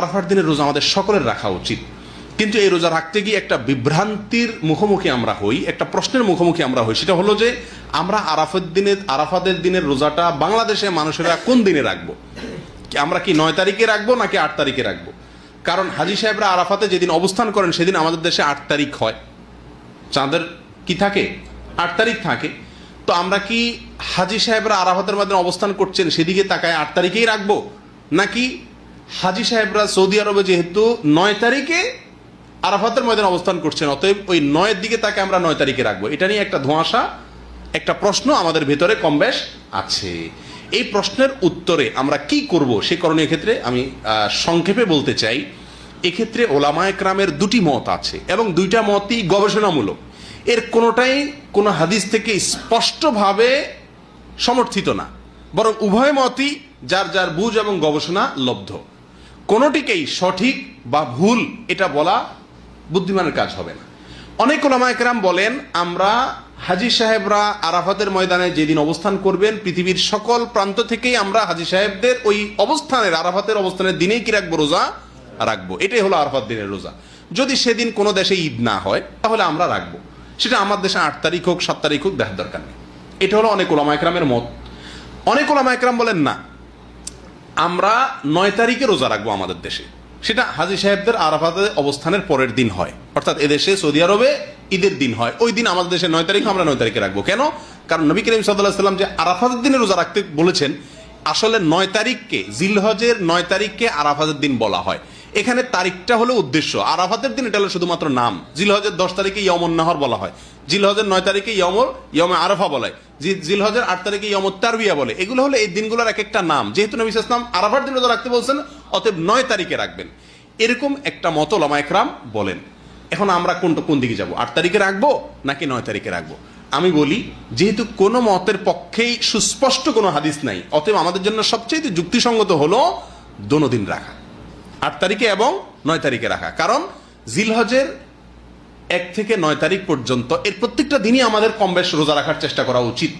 আরাফার দিনের রোজা আমাদের সকলের রাখা উচিত, কিন্তু এই রোজা রাখতে গিয়ে একটা বিভ্রান্তির মুখোমুখি আমরা হই, একটা প্রশ্নের মুখোমুখি আমরা হই। সেটা হলো যে আমরা আরাফাতের দিনের রোজাটা বাংলাদেশে মানুষেরা কোন দিনে রাখবো? আমরা কি 9 তারিখে রাখবো নাকি 8 তারিখে রাখবো? কারণ হাজী সাহেবরা আরাফাতে যেদিন অবস্থান করেন সেদিন আমাদের দেশে 8 তারিখ হয়, চাঁদের কি থাকে 8 তারিখ থাকে। তো আমরা কি হাজী সাহেবরা আরাফাতের মধ্যে অবস্থান করছেন সেদিকে তাকায় 8 তারিখেই রাখবো, নাকি হাজী সাহেবরা সৌদি আরবে যেহেতু 9 তারিখে আরাফাতের ময়দানে অবস্থান করছেন অতএব ওই 9-এর দিকে তাকে আমরা 9 তারিখে রাখবো? এটা নিয়ে একটা ধোঁয়াশা, একটা প্রশ্ন আমাদের ভেতরে কম বেশ আছে। এই প্রশ্নের উত্তরে আমরা কি করব সে করণীয় ক্ষেত্রে আমি সংক্ষেপে বলতে চাই, এক্ষেত্রে ওলামায়ে কেরামের দুটি মত আছে এবং দুইটা মতই গবেষণামূলক। এর কোনোটাই কোনো হাদিস থেকে স্পষ্টভাবে সমর্থিত না, বরং উভয় মতই যার যার বুঝ এবং গবেষণা লব্ধ। কোনোটিকেই সঠিক বা ভুল এটা বলা বুদ্ধিমানের কাজ হবে না। অনেক ওলামায়ে কেরাম বলেন আমরা হাজী সাহেবরা আরাফাতের ময়দানে যেদিন অবস্থান করবেন পৃথিবীর সকল প্রান্ত থেকেই আমরা হাজী সাহেবদের ওই অবস্থানের আরাফাতের অবস্থানের দিনেই কি রাখবো? রোজা রাখবো। এটাই হলো আরাফাত দিনের রোজা। যদি সেদিন কোনো দেশে ঈদ না হয় তাহলে আমরা রাখবো, সেটা আমার দেশে 8 তারিখ হোক 7 তারিখ হোক দেখার দরকার নেই। এটা হলো অনেক ওলামায়ে কেরামের মত। অনেক ওলামায়ে কেরাম বলেন না, আমরা 9 তারিখে রোজা রাখবো আমাদের দেশে, সেটা হাজী সাহেবদের আরাফাতে অবস্থানের পরের দিন হয়, অর্থাৎ এদেশে সৌদি আরবে ঈদের দিন হয়, ওই দিন আমাদের দেশে 9 তারিখ, আমরা 9 তারিখে রাখবো। কেন? কারণ নবী করিম সাল্লাল্লাহু আলাইহি ওয়াসাল্লাম যে আরাফাতের দিনে রোজা রাখতে বলেছেন, আসলে 9 তারিখকে, জিলহজের 9 তারিখকে আরাফাতের দিন বলা হয়। এখানে তারিখটা হলো উদ্দেশ্য, আরাফাতের দিন এটা হলো শুধুমাত্র নাম। জিলহজের 10 তারিখে ইয়মুন নাহর বলা হয়, জিলহজের 9 তারিখে ইয়মে আরাফা বলা হয়, জিলহজের 8 তারিখে ইয়মুত তারবিয়া বলে। এগুলো হলো এই দিনগুলোর এক একটা নাম। যেহেতু নবী সাল্লাল্লাহু আলাইহি ওয়াসাল্লাম আরাফার দিন রোজা রাখতে বলছেন, অতএব 9 তারিখে রাখবেন, এরকম একটা মত ওলামায়ে কেরাম বলেন। এখন আমরা কোন দিকে যাব? 8 তারিখে রাখবো নাকি 9 তারিখে রাখবো? আমি বলি, যেহেতু কোনো মতের পক্ষেই সুস্পষ্ট কোনো হাদিস নাই, অতএব আমাদের জন্য সবচেয়ে যুক্তিসঙ্গত হলো দোনো দিন রাখা, 8 তারিখে এবং 9 তারিখে রাখা। কারণ জিলহজের 1 থেকে 9 তারিখ পর্যন্ত এর প্রত্যেকটা দিনই আমাদের কম বেশ রোজা রাখার চেষ্টা করা উচিত।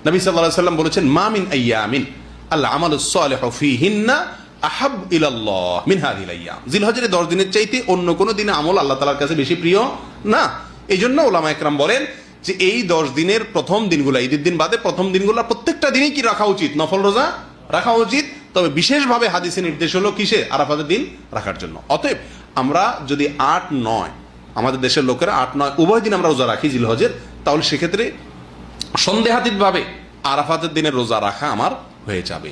নবী সাল্লাল্লাহু আলাইহি ওয়াসাল্লাম বলেছেন, মা মিন আইয়ামিন আল আমালুস সালিহু ফীহিন্না আহাব ইলাল্লাহ মিন হাযিহিল আইয়াম। জিলহজের 10 দিনের চাইতে অন্য কোন দিনে আমল আল্লাহ তাআলার কাছে বেশি প্রিয় না। এইজন্য ওলামায়ে কেরাম বলেন যে এই 10 দিনের প্রথম দিনগুলো, ঈদের দিন বাদে প্রথম দিনগুলো প্রত্যেকটা দিনই কি রাখা উচিত? নফল রোজা রাখা উচিত। তবে বিশেষভাবে হাদিসে নির্দেশ হলো কিসে? আরাফাতের দিন রাখার জন্য। অতএব আমরা যদি 8-9, আমাদের দেশের লোকেরা 8-9 উভয় দিন আমরা রোজা রাখি জিলহজের, তাহলে সেক্ষেত্রে সন্দেহাতীতভাবে আরাফাতের দিনের রোজা রাখা আমার হয়ে যাবে।